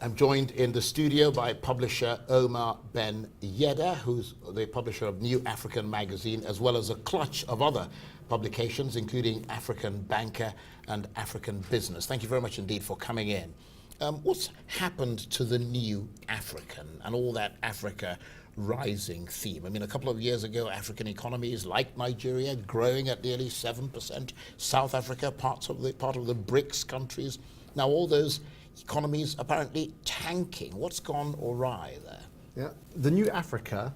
I'm joined in the studio by publisher Omar Ben, who's the publisher of New African magazine, as well as a clutch of other publications, including African Banker and African Business. Thank you very much indeed for coming in. What's happened to the New African and all that Africa rising theme? I mean, a couple of years ago, African economies like Nigeria growing at nearly 7%, South Africa, part of the BRICS countries. Now all those economies apparently tanking. What's gone awry there? Yeah, the New Africa,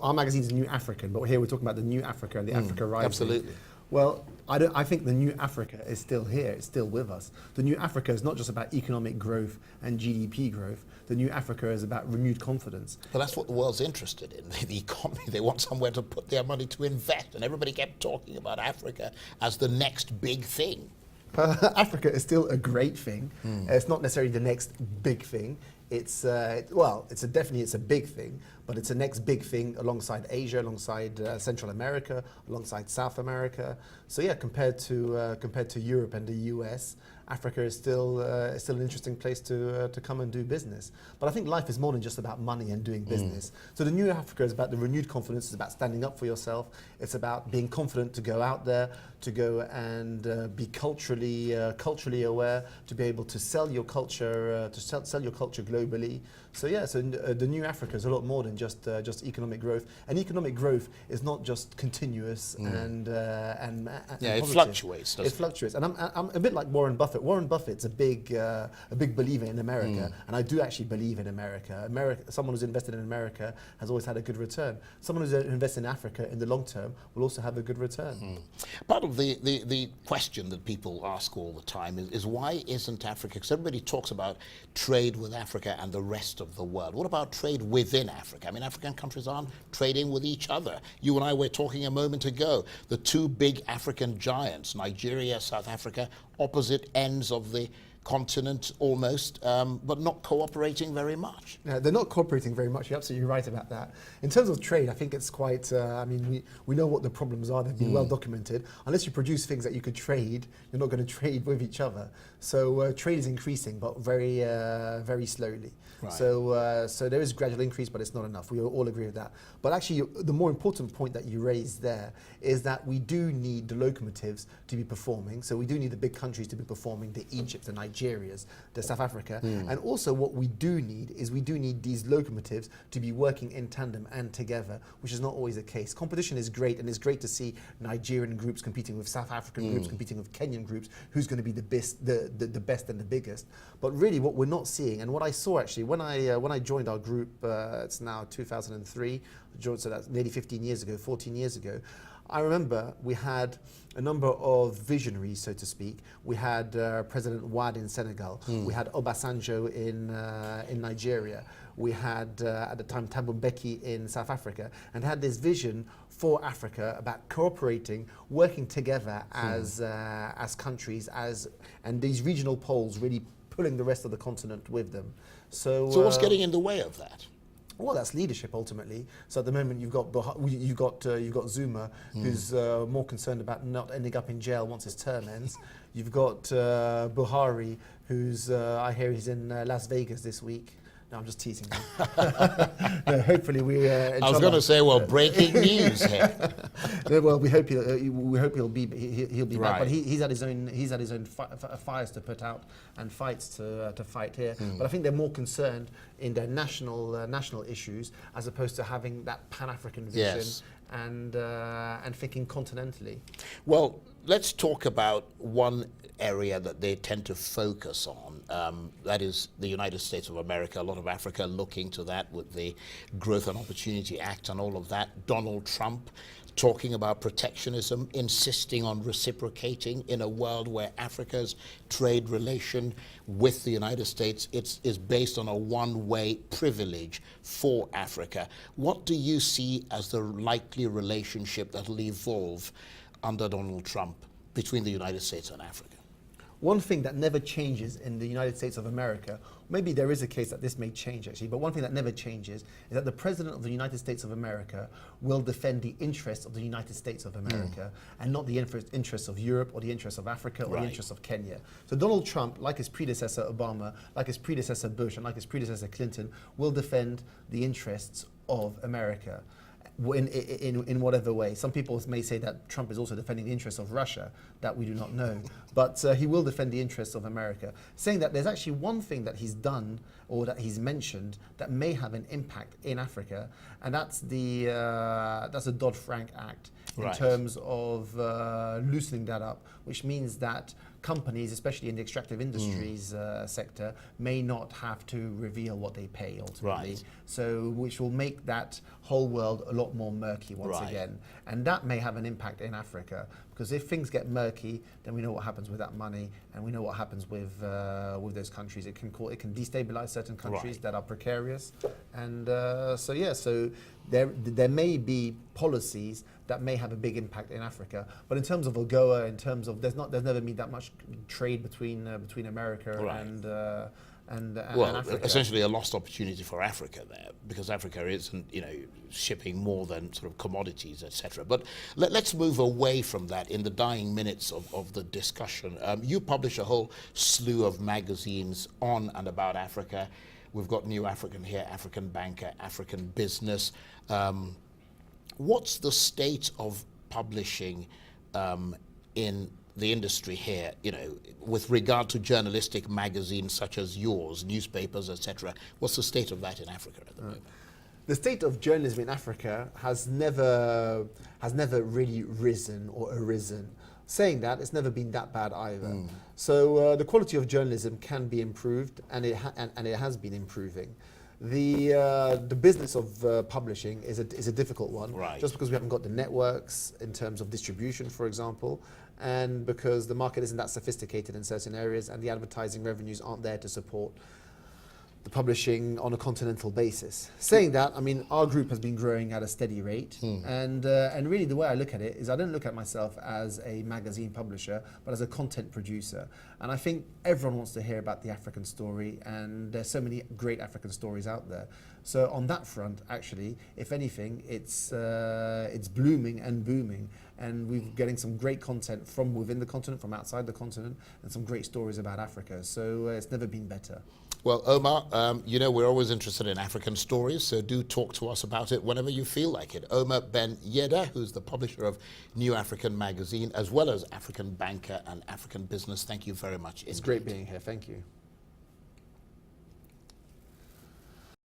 our magazine's New African, but here we're talking about the New Africa and the Africa rising. Absolutely. Well, I think the New Africa is still here, it's still with us. The New Africa is not just about economic growth and GDP growth. The New Africa is about renewed confidence. But that's what the world's interested in, the economy. They want somewhere to put their money to invest, and everybody kept talking about Africa as the next big thing. Africa is still a great thing. It's not necessarily the next big thing. It's definitely a big thing, but it's the next big thing alongside Asia, alongside Central America, alongside South America. So yeah, compared to Europe and the US, Africa is still an interesting place to come and do business. But I think life is more than just about money and doing business. So the New Africa is about the renewed confidence. It's about standing up for yourself. It's about being confident to go out there, to go and be culturally aware, to be able to sell your culture, sell your culture globally. So yeah, the New Africa is a lot more than just economic growth. And economic growth is not just continuous and it fluctuates. It fluctuates, and I'm a bit like Warren Buffett. Warren Buffett's a big believer in America, and I do actually believe in America. Someone who's invested in America has always had a good return. Someone who's invested in Africa in the long term will also have a good return. Part of the question that people ask all the time is why isn't Africa, because everybody talks about trade with Africa and the rest of the world. What about trade within Africa? I mean, African countries aren't trading with each other. You and I were talking a moment ago, the two big African giants, Nigeria, South Africa, opposite ends of the continent almost, but not cooperating very much. Yeah, they're not cooperating very much. You're absolutely right about that. In terms of trade, I think it's quite, we know what the problems are. They've been well documented. Unless you produce things that you could trade, you're not going to trade with each other. So trade is increasing, but very slowly. Right. So there is gradual increase, but it's not enough. We all agree with that. But actually, the more important point that you raised there is that we do need the locomotives to be performing. So we do need the big countries to be performing, the Egypt, the Nigerias, the South Africa. And also what we do need is these locomotives to be working in tandem and together, which is not always the case. Competition is great, and it's great to see Nigerian groups competing with South African groups, competing with Kenyan groups, who's going to be the best and the biggest. But really what we're not seeing, and what I saw actually when I joined our group, it's now 2003, so that's nearly 15 years ago, 14 years ago, I remember we had a number of visionaries, so to speak. We had President Wade in Senegal. We had Obasanjo in Nigeria. We had, at the time, Thabo Mbeki in South Africa, and had this vision for Africa about cooperating, working together as countries, and these regional poles really pulling the rest of the continent with them. So what's getting in the way of that? Well, that's leadership ultimately. So at the moment you've got Zuma, who's more concerned about not ending up in jail once his term ends. You've got Buhari, who's I hear he's in Las Vegas this week. No, I'm just teasing you. No, hopefully we. I was going to say, well, breaking news here. No, well, we hope he'll be right. back. But he's had his own fires to put out and fights to fight here. But I think they're more concerned in their national issues as opposed to having that Pan-African vision. Yes. And thinking continentally. Well, let's talk about one area that they tend to focus on. That is the United States of America. A lot of Africa looking to that with the Growth and Opportunity Act and all of that. Donald Trump talking about protectionism, insisting on reciprocating in a world where Africa's trade relation with the United States is based on a one-way privilege for Africa. What do you see as the likely relationship that will evolve under Donald Trump between the United States and Africa? one thing that never changes in the United States of America, maybe there is a case that this may change actually, but one thing that never changes is that the President of the United States of America will defend the interests of the United States of America and not the interests of Europe or the interests of Africa or the interests of Kenya. So Donald Trump, like his predecessor Obama, like his predecessor Bush, and like his predecessor Clinton, will defend the interests of America. In whatever way. Some people may say that Trump is also defending the interests of Russia, that we do not know. But he will defend the interests of America, saying that there's actually one thing that he's done or that he's mentioned that may have an impact in Africa, and that's the Dodd-Frank Act in terms of loosening that up, which means that companies, especially in the extractive industries sector, may not have to reveal what they pay ultimately. So, which will make that whole world a lot more murky once again. And that may have an impact in Africa, because if things get murky, then we know what happens with that money, and we know what happens with those countries. It can destabilize certain countries that are precarious, and so there may be policies that may have a big impact in Africa. But in terms of AGOA, in terms of there's never been that much trade between America and Africa. Essentially a lost opportunity for Africa there, because Africa isn't, shipping more than sort of commodities, etc. But let's move away from that in the dying minutes of the discussion. You publish a whole slew of magazines on and about Africa. We've got New African here, African Banker, African Business. What's the state of publishing in the industry here, with regard to journalistic magazines such as yours, newspapers, etc.? What's the state of that in Africa at the moment? The state of journalism in Africa has never really risen or arisen. Saying that, it's never been that bad either. So the quality of journalism can be improved, and it has been improving. The business of publishing is a difficult one, just because we haven't got the networks in terms of distribution, for example, and because the market isn't that sophisticated in certain areas, and the advertising revenues aren't there to support the publishing on a continental basis. Saying that, I mean, our group has been growing at a steady rate, and really the way I look at it is I don't look at myself as a magazine publisher, but as a content producer. And I think everyone wants to hear about the African story, and there's so many great African stories out there. So on that front, actually, if anything, it's blooming and booming, and we're getting some great content from within the continent, from outside the continent, and some great stories about Africa. So it's never been better. Well, Omar, we're always interested in African stories, so do talk to us about it whenever you feel like it. Omar Ben, who's the publisher of New African Magazine, as well as African Banker and African Business, thank you very much. It's great being here. Thank you.